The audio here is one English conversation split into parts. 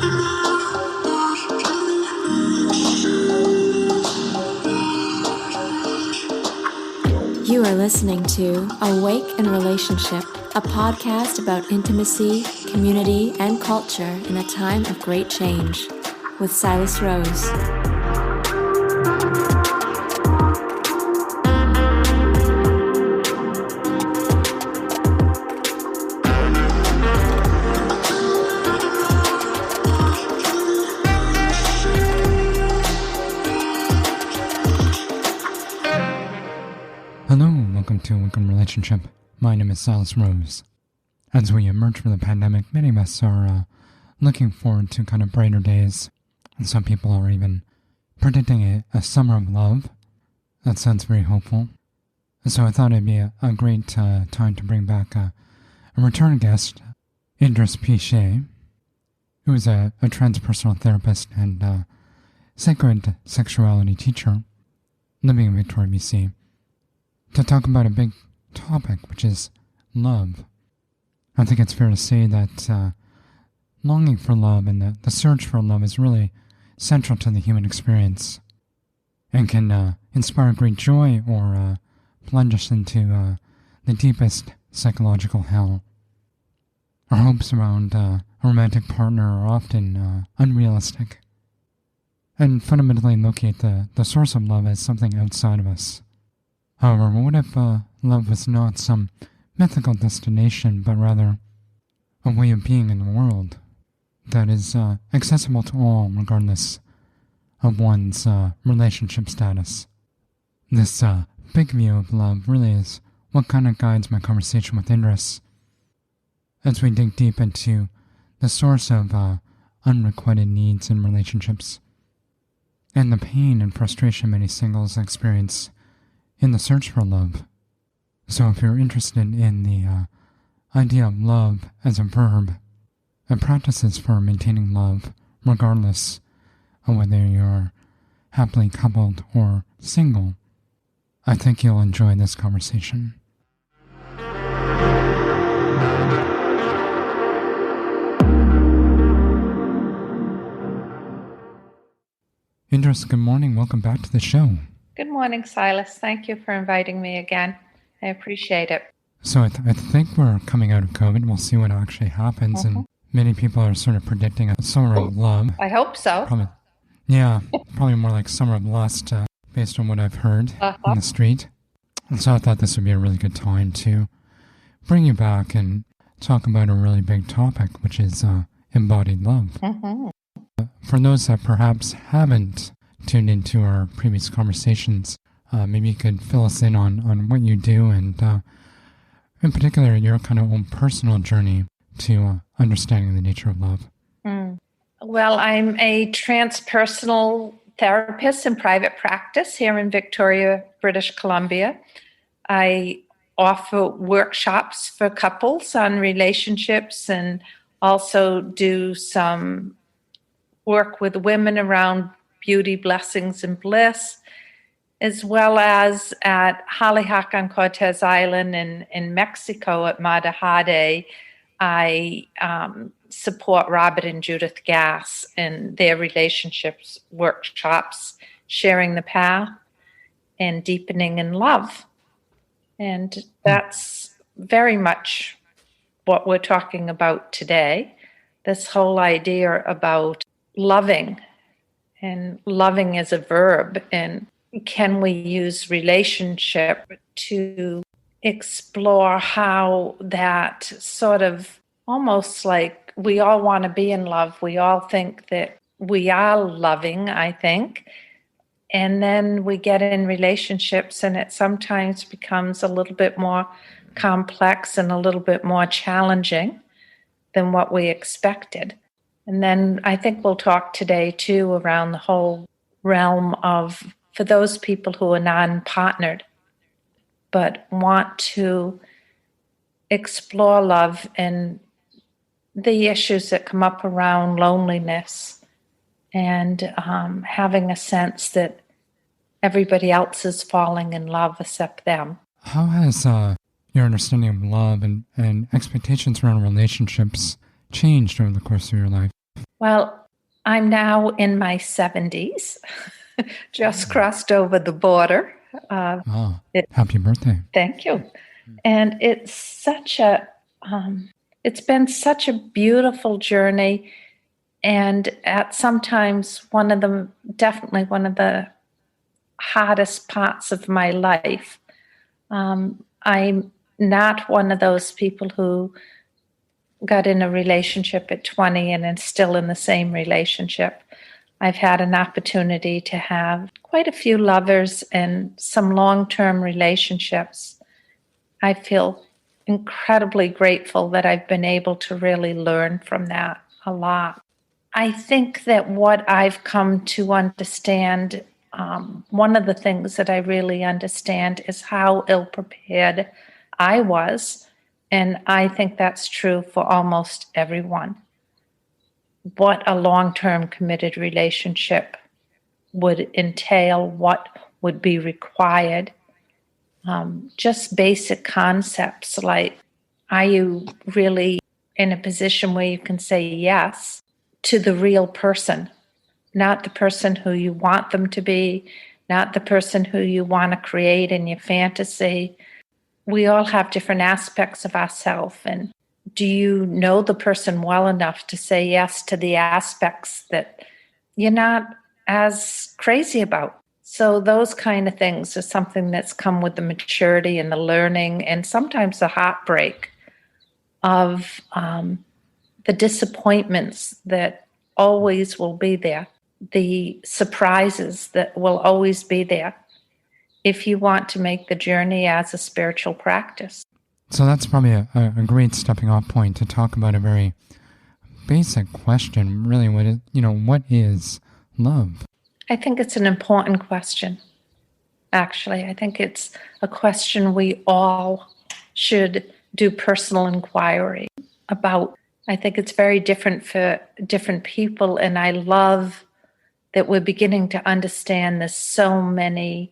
You are listening to Awake in Relationship, a podcast about intimacy, community, and culture in a time of great change, with Silas Rose. Hello, and welcome to Awake in Relationship. My name is Silas Rose. As we emerge from the pandemic, many of us are looking forward to kind of brighter days, and some people are even predicting a summer of love. That sounds very hopeful. And so I thought it'd be a great time to bring back a return guest, Indrus Piche, who is a transpersonal therapist and sacred sexuality teacher living in Victoria, BC, to talk about a big topic, which is love. I think it's fair to say that longing for love and the search for love is really central to the human experience and can inspire great joy or plunge us into the deepest psychological hell. Our hopes around a romantic partner are often unrealistic and fundamentally locate the source of love as something outside of us. However, what if love was not some mythical destination, but rather a way of being in the world that is accessible to all, regardless of one's relationship status? This big view of love really is what kind of guides my conversation with Indrus as we dig deep into the source of unrequited needs in relationships and the pain and frustration many singles experience in the search for love. So if you're interested in the idea of love as a verb and practices for maintaining love, regardless of whether you're happily coupled or single, I think you'll enjoy this conversation. Indrus, good morning. Welcome back to the show. Good morning, Silas. Thank you for inviting me again. I appreciate it. So I think we're coming out of COVID. We'll see what actually happens. And many people are sort of predicting a summer of love. I hope so. Probably more like summer of lust based on what I've heard on the street. And so I thought this would be a really good time to bring you back and talk about a really big topic, which is embodied love. For those that perhaps haven't tuned into our previous conversations, maybe you could fill us in on what you do and in particular your kind of own personal journey to understanding the nature of love. Well, I'm a transpersonal therapist in private practice here in Victoria, British Columbia. I offer workshops for couples on relationships and also do some work with women around beauty, blessings, and bliss, as well as at Hollyhock on Cortez Island in Mexico at Madajade. I support Robert and Judith Gass in their relationships workshops, sharing the path and deepening in love. And that's very much what we're talking about today, this whole idea about loving. And loving is a verb, and can we use relationship to explore how that sort of almost like we all want to be in love. We all think that we are loving, I think. And then we get in relationships and it sometimes becomes a little bit more complex and a little bit more challenging than what we expected. And then I think we'll talk today, too, around the whole realm of, for those people who are non-partnered, but want to explore love and the issues that come up around loneliness and having a sense that everybody else is falling in love except them. How has your understanding of love and expectations around relationships changed over the course of your life? Well, I'm now in my 70s, just crossed over the border. Oh, happy birthday. Thank you. And it's been such a beautiful journey. And at sometimes definitely one of the hardest parts of my life. I'm not one of those people who got in a relationship at 20 and is still in the same relationship. I've had an opportunity to have quite a few lovers and some long-term relationships. I feel incredibly grateful that I've been able to really learn from that a lot. I think that what I've come to understand, one of the things that I really understand is how ill-prepared I was. And I think that's true for almost everyone. What a long-term committed relationship would entail, what would be required. Just basic concepts like, are you really in a position where you can say yes to the real person, not the person who you want them to be, not the person who you want to create in your fantasy. We all have different aspects of ourselves. And do you know the person well enough to say yes to the aspects that you're not as crazy about? So those kind of things are something that's come with the maturity and the learning and sometimes the heartbreak of the disappointments that always will be there, the surprises that will always be there if you want to make the journey as a spiritual practice. So that's probably a great stepping off point to talk about a very basic question, really. What is love? I think it's an important question, actually. I think it's a question we all should do personal inquiry about. I think it's very different for different people, and I love that we're beginning to understand there's so many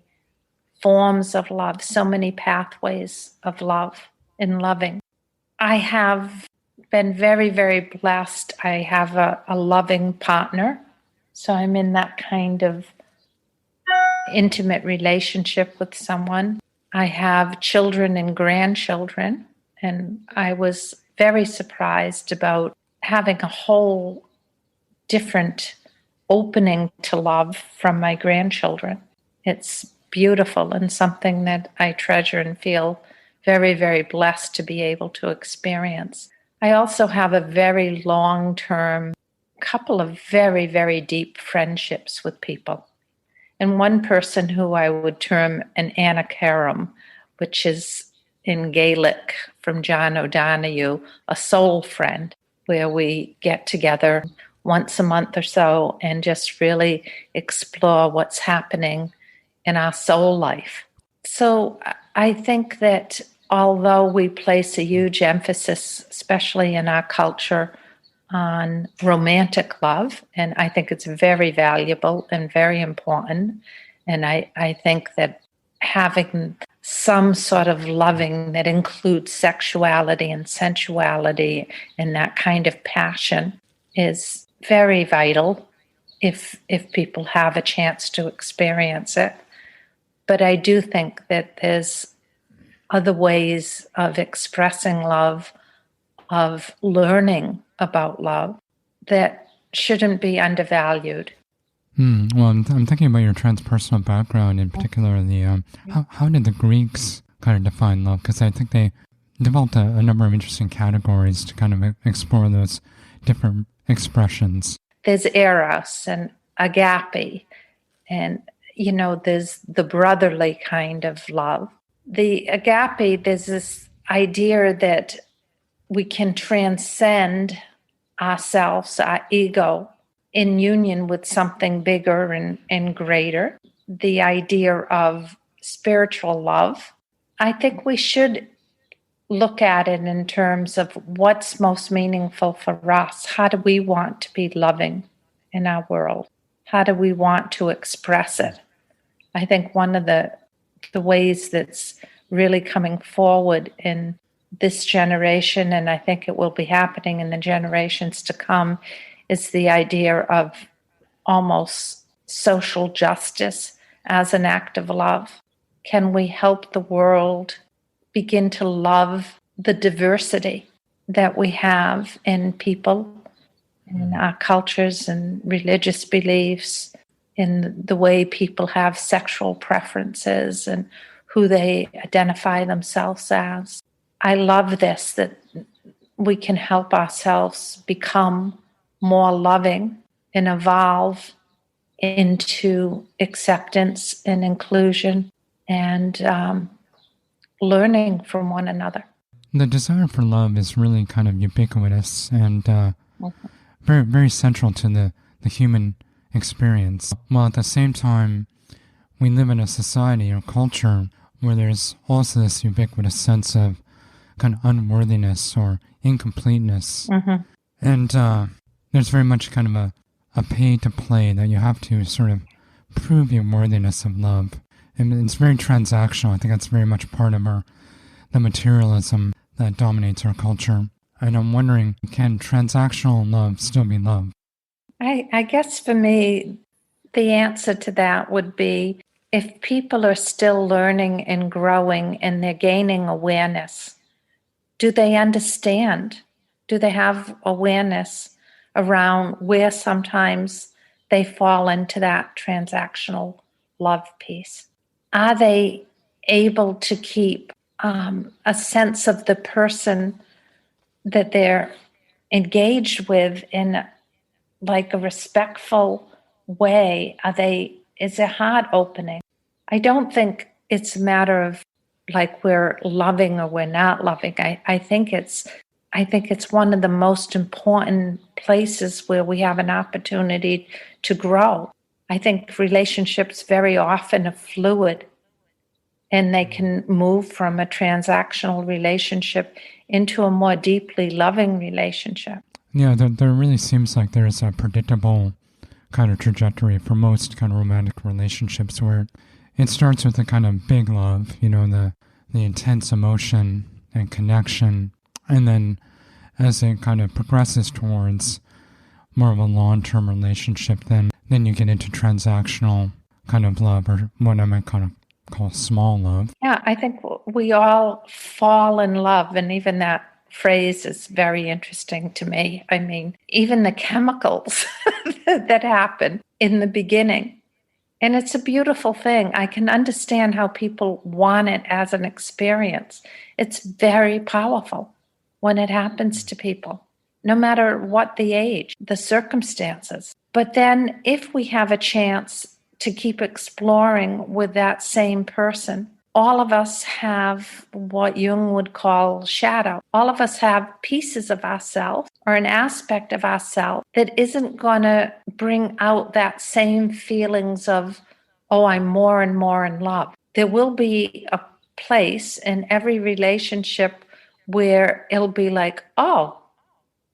forms of love, so many pathways of love and loving. I have been very, very blessed. I have a loving partner. So I'm in that kind of intimate relationship with someone. I have children and grandchildren, and I was very surprised about having a whole different opening to love from my grandchildren. It's beautiful and something that I treasure and feel very, very blessed to be able to experience. I also have a very long-term couple of very, very deep friendships with people. And one person who I would term an anacarum, which is in Gaelic from John O'Donoghue, a soul friend, where we get together once a month or so and just really explore what's happening in our soul life. So I think that although we place a huge emphasis, especially in our culture, on romantic love, and I think it's very valuable and very important, and I think that having some sort of loving that includes sexuality and sensuality and that kind of passion is very vital if people have a chance to experience it. But I do think that there's other ways of expressing love, of learning about love, that shouldn't be undervalued. Well, I'm thinking about your transpersonal background, in particular. How did the Greeks kind of define love? Because I think they developed a number of interesting categories to kind of explore those different expressions. There's eros and agape, and there's the brotherly kind of love. The agape, there's this idea that we can transcend ourselves, our ego, in union with something bigger and greater. The idea of spiritual love, I think we should look at it in terms of what's most meaningful for us. How do we want to be loving in our world? How do we want to express it? I think one of the ways that's really coming forward in this generation, and I think it will be happening in the generations to come, is the idea of almost social justice as an act of love. Can we help the world begin to love the diversity that we have in people, in our cultures and religious beliefs, in the way people have sexual preferences and who they identify themselves as? I love this, that we can help ourselves become more loving and evolve into acceptance and inclusion and learning from one another. The desire for love is really kind of ubiquitous and very, very central to the human experience. While at the same time, we live in a society or culture where there's also this ubiquitous sense of kind of unworthiness or incompleteness. And there's very much kind of a pay to play that you have to sort of prove your worthiness of love. And it's very transactional. I think that's very much part of the materialism that dominates our culture. And I'm wondering, can transactional love still be love? I guess for me, the answer to that would be, if people are still learning and growing and they're gaining awareness, do they understand? Do they have awareness around where sometimes they fall into that transactional love piece? Are they able to keep a sense of the person that they're engaged with in like a respectful way? Is their heart opening? I don't think it's a matter of like we're loving or we're not loving. I think it's one of the most important places where we have an opportunity to grow. I think relationships very often are fluid, and they can move from a transactional relationship into a more deeply loving relationship. Yeah, there really seems like there is a predictable kind of trajectory for most kind of romantic relationships where it starts with a kind of big love, the intense emotion and connection. And then as it kind of progresses towards more of a long-term relationship, then you get into transactional kind of love, or what I might kind of call small love. Yeah, I think we all fall in love, and even that phrase is very interesting to me. I mean, even the chemicals that happen in the beginning. And it's a beautiful thing. I can understand how people want it as an experience. It's very powerful when it happens to people, no matter what the age, the circumstances. But then if we have a chance to keep exploring with that same person, all of us have what Jung would call shadow. All of us have pieces of ourselves or an aspect of ourselves that isn't going to bring out that same feelings of, oh, I'm more and more in love. There will be a place in every relationship where it'll be like, oh,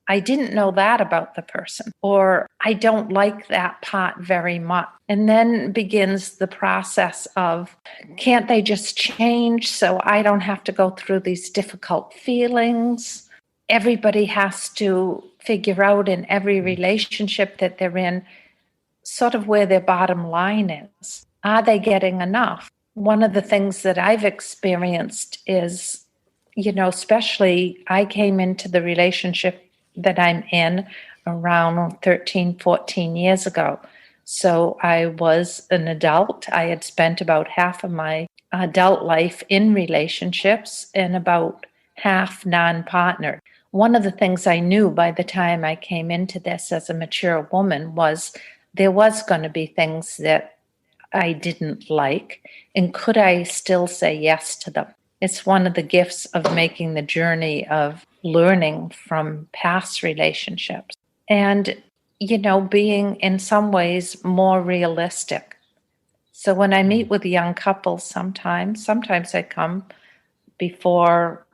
I didn't know that about the person, or I don't like that part very much. And then begins the process of, can't they just change so I don't have to go through these difficult feelings? Everybody has to figure out in every relationship that they're in sort of where their bottom line is. Are they getting enough? One of the things that I've experienced is, especially I came into the relationship that I'm in around 13, 14 years ago. So I was an adult. I had spent about half of my adult life in relationships and about half non-partnered. One of the things I knew by the time I came into this as a mature woman was there was going to be things that I didn't like, and could I still say yes to them? It's one of the gifts of making the journey of learning from past relationships and, being in some ways more realistic. So when I meet with young couples, sometimes I come before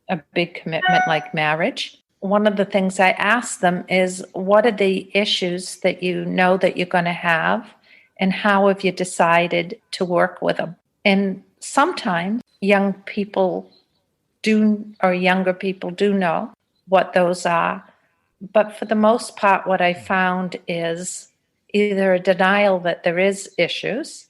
a big commitment like marriage. One of the things I ask them is, what are the issues that you know that you're going to have, and how have you decided to work with them? And sometimes younger people do know what those are. But for the most part, what I found is either a denial that there is issues,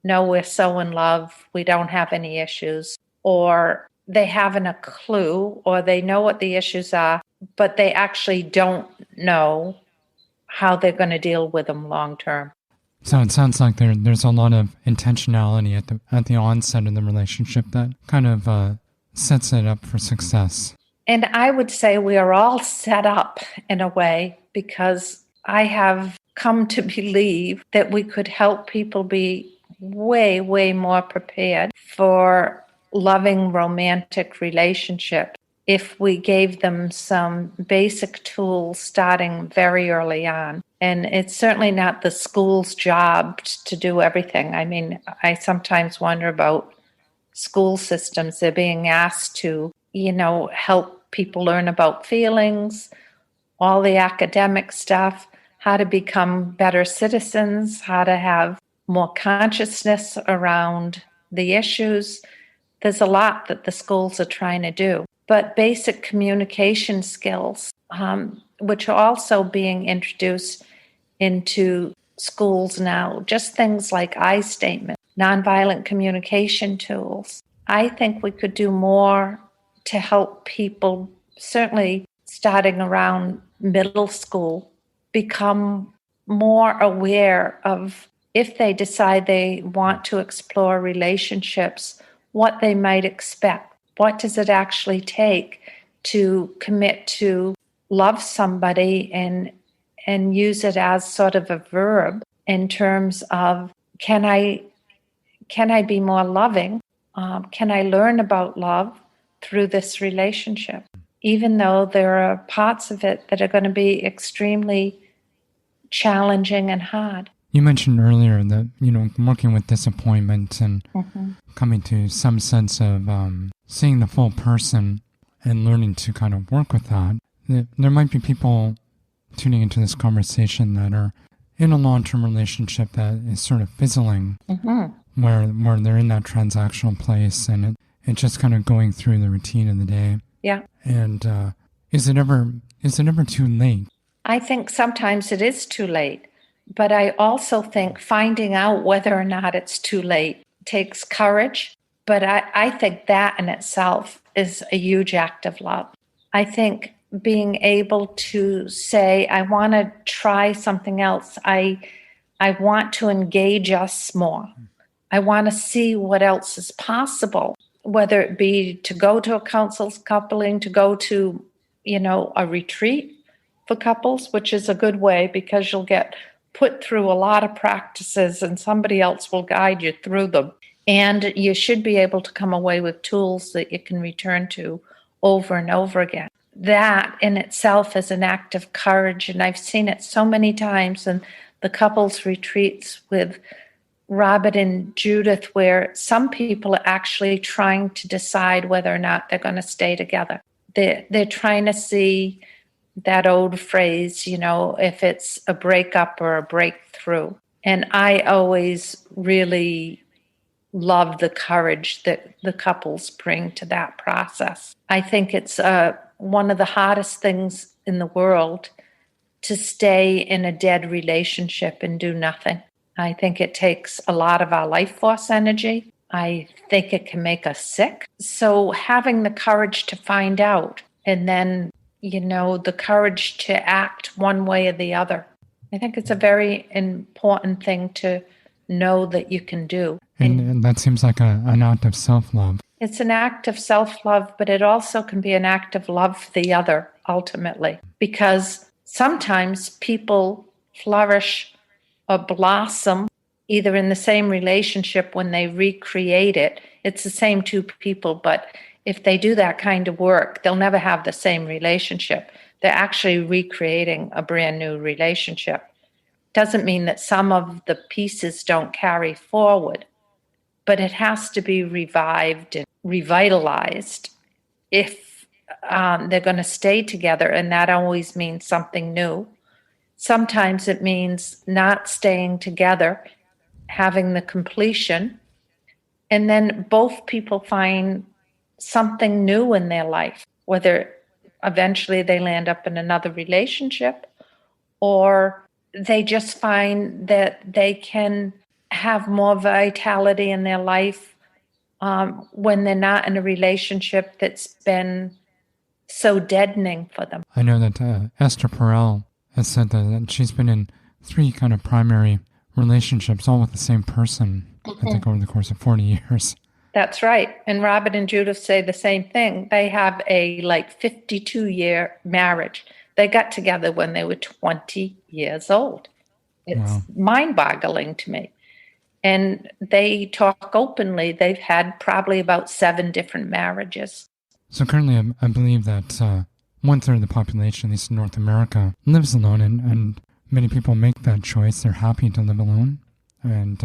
no, we're so in love, we don't have any issues, or they haven't a clue, or they know what the issues are, but they actually don't know how they're going to deal with them long term. So it sounds like there's a lot of intentionality at the onset of the relationship that kind of sets it up for success. And I would say we are all set up in a way, because I have come to believe that we could help people be way, way more prepared for loving romantic relationship if we gave them some basic tools starting very early on. And it's certainly not the school's job to do everything. I mean, I sometimes wonder about school systems. They're being asked to, help people learn about feelings, all the academic stuff, how to become better citizens, how to have more consciousness around the issues. There's a lot that the schools are trying to do. But basic communication skills, which are also being introduced into schools now, just things like I statements, nonviolent communication tools. I think we could do more to help people, certainly starting around middle school, become more aware of, if they decide they want to explore relationships, what they might expect. What does it actually take to commit to love somebody and use it as sort of a verb in terms of, can I be more loving? Can I learn about love through this relationship? Even though there are parts of it that are going to be extremely challenging and hard. You mentioned earlier that, working with disappointment and coming to some sense of seeing the full person and learning to kind of work with that. There might be people tuning into this conversation that are in a long-term relationship that is sort of fizzling, where they're in that transactional place and it's just kind of going through the routine of the day. Yeah. And is it ever too late? I think sometimes it is too late. But I also think finding out whether or not it's too late takes courage. But I think that in itself is a huge act of love. I think being able to say, I want to try something else. I want to engage us more. I want to see what else is possible, whether it be to go to a counsel's coupling, to go to, a retreat for couples, which is a good way because you'll get put through a lot of practices and somebody else will guide you through them. And you should be able to come away with tools that you can return to over and over again. That in itself is an act of courage. And I've seen it so many times in the couples retreats with Robert and Judith, where some people are actually trying to decide whether or not they're going to stay together. They're trying to see that old phrase, if it's a breakup or a breakthrough. And I always really love the courage that the couples bring to that process. I think it's one of the hardest things in the world to stay in a dead relationship and do nothing. I think it takes a lot of our life force energy. I think it can make us sick. So having the courage to find out and then the courage to act one way or the other. I think it's a very important thing to know that you can do. And that seems like an act of self-love. It's an act of self-love, but it also can be an act of love for the other, ultimately. Because sometimes people flourish or blossom either in the same relationship when they recreate it. It's the same two people, but if they do that kind of work, they'll never have the same relationship. They're actually recreating a brand new relationship. Doesn't mean that some of the pieces don't carry forward, but it has to be revived and revitalized if they're going to stay together, and that always means something new. Sometimes it means not staying together, having the completion, and then both people find something new in their life, whether eventually they land up in another relationship, or they just find that they can have more vitality in their life when they're not in a relationship that's been so deadening for them. I know that Esther Perel has said that she's been in 3 kind of primary relationships, all with the same person, I think over the course of 40 years. That's right. And Robert and Judith say the same thing. They have a 52-year marriage. They got together when they were 20 years old. It's mind-boggling to me. And they talk openly. They've had probably about 7 different marriages. So currently, I believe that 1/3 of the population, at least in North America, lives alone, and many people make that choice. They're happy to live alone, and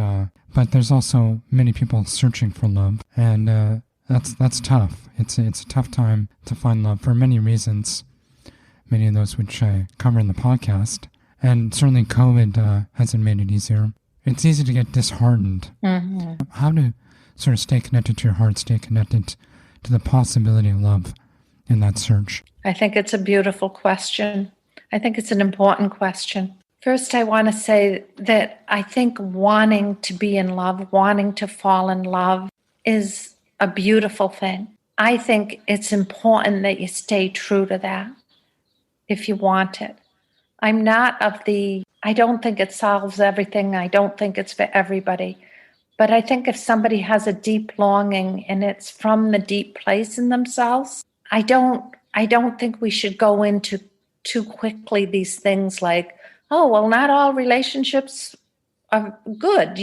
but there's also many people searching for love, and that's tough. It's a tough time to find love for many reasons, many of those which I cover in the podcast, and certainly COVID hasn't made it easier. It's easy to get disheartened. Mm-hmm. How to sort of stay connected to your heart, stay connected to the possibility of love in that search? I think it's a beautiful question. I think it's an important question. First, I want to say that I think wanting to be in love, wanting to fall in love is a beautiful thing. I think it's important that you stay true to that if you want it. I don't think it solves everything. I don't think it's for everybody. But I think if somebody has a deep longing and it's from the deep place in themselves, I don't think we should go into too quickly these things like, oh, well, not all relationships are good,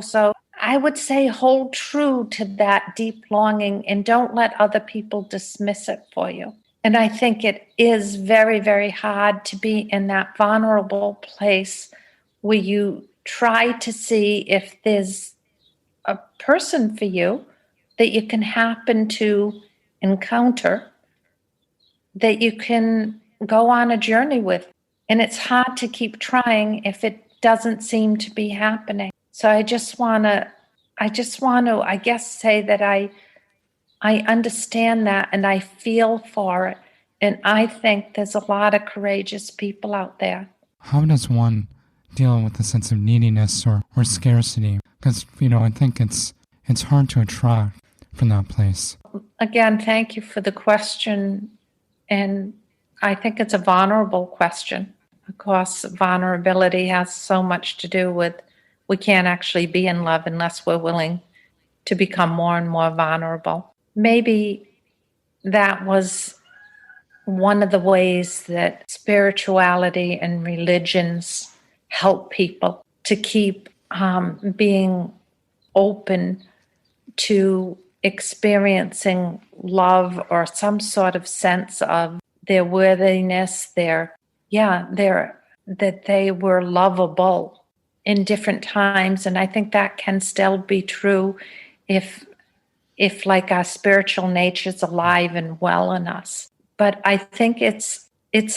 So I would say hold true to that deep longing and don't let other people dismiss it for you. And I think it is very, very hard to be in that vulnerable place where you try to see if there's a person for you that you can happen to encounter, that you can go on a journey with. And it's hard to keep trying if it doesn't seem to be happening. So I just want to, I guess, say that I understand that and I feel for it. And I think there's a lot of courageous people out there. How does one deal with the sense of neediness or scarcity? Because, I think it's hard to attract from that place. Again, thank you for the question. And I think it's a vulnerable question. Of course, vulnerability has so much to do with we can't actually be in love unless we're willing to become more and more vulnerable. Maybe that was one of the ways that spirituality and religions help people to keep being open to experiencing love or some sort of sense of their worthiness, that they were lovable in different times. And I think that can still be true if like our spiritual nature's alive and well in us. But I think it's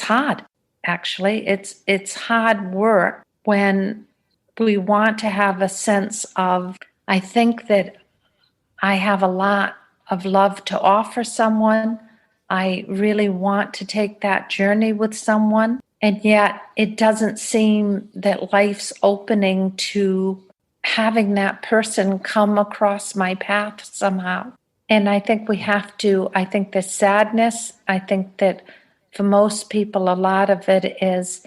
hard, actually. It's hard work when we want to have a sense of, I think that I have a lot of love to offer someone. I really want to take that journey with someone. And yet it doesn't seem that life's opening to having that person come across my path somehow. And I think I think there's sadness. I think that for most people, a lot of it is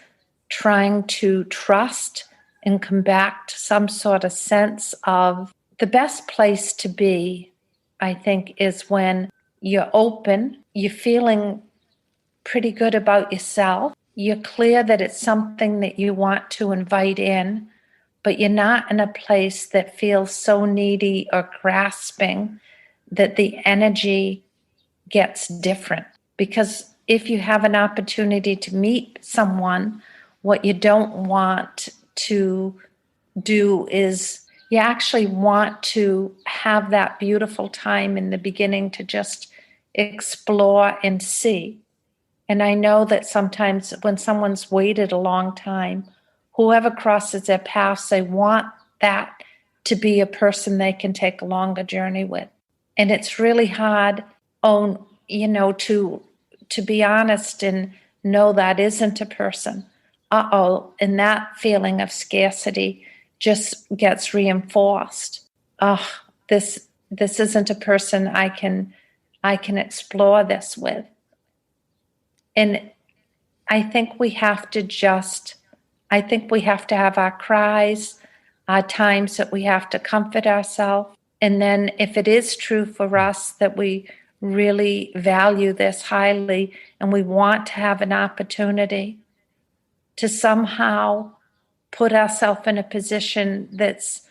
trying to trust and come back to some sort of sense of the best place to be, I think, is when you're open, you're feeling pretty good about yourself, you're clear that it's something that you want to invite in, but you're not in a place that feels so needy or grasping that the energy gets different. Because if you have an opportunity to meet someone, what you don't want to do is you actually want to have that beautiful time in the beginning to just explore and see. And I know that sometimes when someone's waited a long time, whoever crosses their paths, they want that to be a person they can take a longer journey with. And it's really hard, to to be honest and know that isn't a person, and that feeling of scarcity just gets reinforced. This isn't a person I can explore this with. And I think we have to have our cries, our times that we have to comfort ourselves. And then if it is true for us that we really value this highly and we want to have an opportunity to somehow put ourselves in a position that's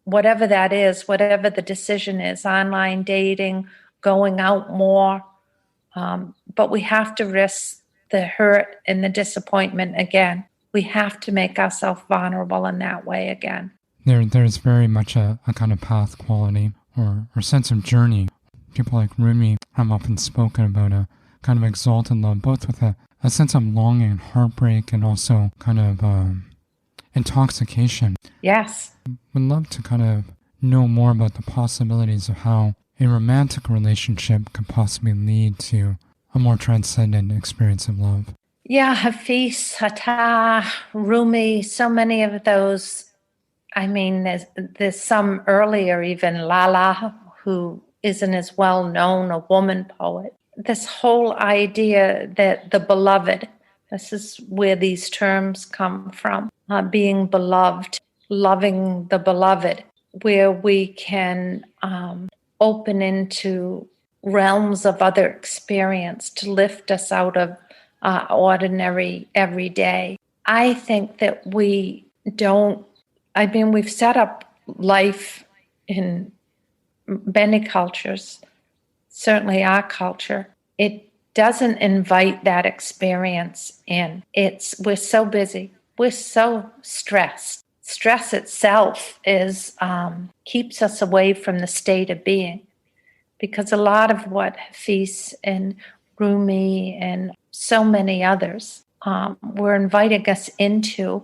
whatever that is, whatever the decision is, online dating, going out more, but we have to risk the hurt and the disappointment again. We have to make ourselves vulnerable in that way again. There's very much a kind of path quality or sense of journey. People like Rumi have often spoken about a kind of exalted love, both with a sense of longing and heartbreak and also kind of intoxication. Yes. Would love to kind of know more about the possibilities of how a romantic relationship could possibly lead to a more transcendent experience of love. Yeah, Hafiz, Hatta, Rumi, so many of those. I mean, there's some earlier, even Lala, who isn't as well known, a woman poet. This whole idea that the beloved, this is where these terms come from, being beloved, loving the beloved, where we can open into realms of other experience to lift us out of ordinary everyday. I think that we've set up life in many cultures, certainly our culture. It doesn't invite that experience in. We're so busy. We're so stressed. Stress itself keeps us away from the state of being, because a lot of what Hafiz and Rumi and so many others were inviting us into,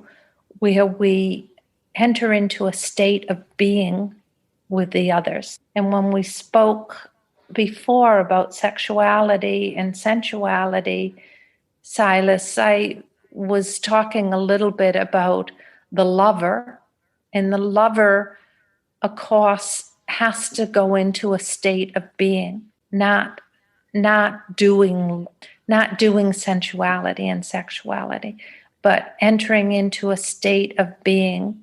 where we enter into a state of being with the others. And when we spoke before about sexuality and sensuality, Silas, I was talking a little bit about the lover. And the lover, of course, has to go into a state of being, not doing sensuality and sexuality, but entering into a state of being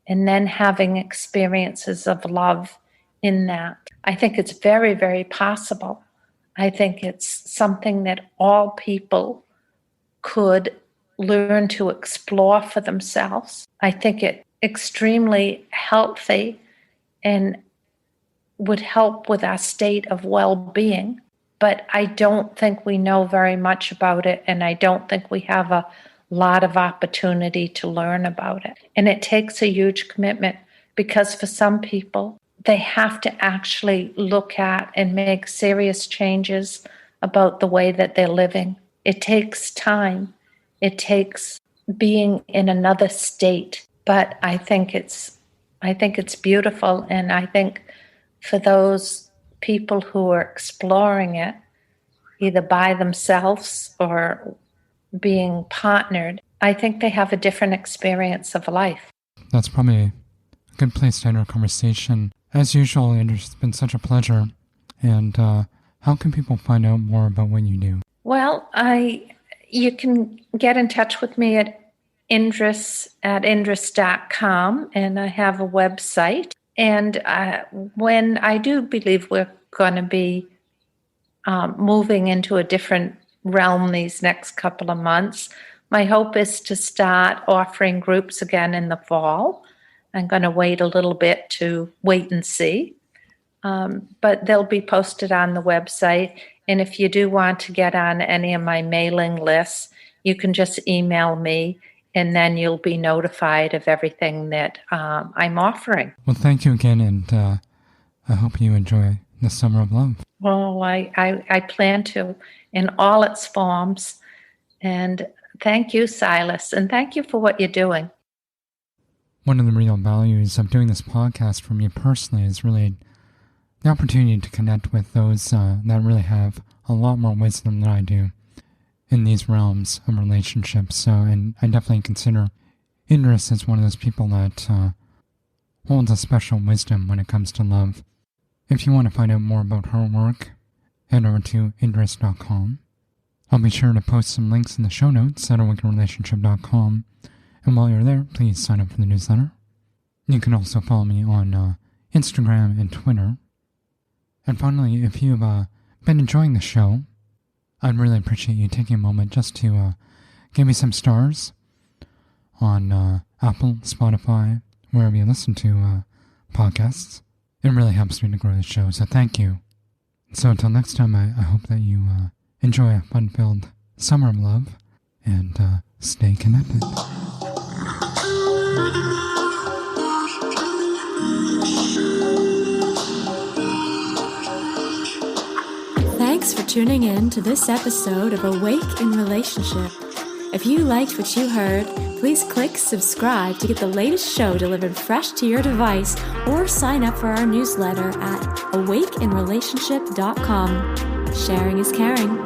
and then having experiences of love in that. I think it's very, very possible. I think it's something that all people could learn to explore for themselves. I think it extremely healthy and would help with our state of well-being. But I don't think we know very much about it, and I don't think we have a lot of opportunity to learn about it. And it takes a huge commitment, because for some people, they have to actually look at and make serious changes about the way that they're living. It takes time. It takes being in another state. But I think it's beautiful, and I think for those people who are exploring it, either by themselves or being partnered, I think they have a different experience of life. That's probably a good place to end our conversation. As usual, Indrus, it's been such a pleasure. And how can people find out more about what you do? Well, you can get in touch with me at indrus.com, and I have a website. And when I do believe we're going to be moving into a different realm these next couple of months, my hope is to start offering groups again in the fall. I'm going to wait a little bit to wait and see. But they'll be posted on the website. And if you do want to get on any of my mailing lists, you can just email me, and then you'll be notified of everything that I'm offering. Well, thank you again, and I hope you enjoy the Summer of Love. Well, I plan to, in all its forms. And thank you, Silas, and thank you for what you're doing. One of the real values of doing this podcast for me personally is really the opportunity to connect with those that really have a lot more wisdom than I do. in these realms of relationships. So, and I definitely consider Indrus as one of those people that holds a special wisdom when it comes to love. If you want to find out more about her work, head over to indrus.com. I'll be sure to post some links in the show notes at awakeinrelationship.com. And while you're there, please sign up for the newsletter. You can also follow me on Instagram and Twitter. And finally, if you've been enjoying the show, I'd really appreciate you taking a moment just to give me some stars on Apple, Spotify, wherever you listen to podcasts. It really helps me to grow the show, so thank you. So until next time, I hope that you enjoy a fun-filled summer of love and stay connected. Thanks for tuning in to this episode of Awake in Relationship. If you liked what you heard, please click subscribe to get the latest show delivered fresh to your device, or sign up for our newsletter at awakeinrelationship.com. Sharing is caring.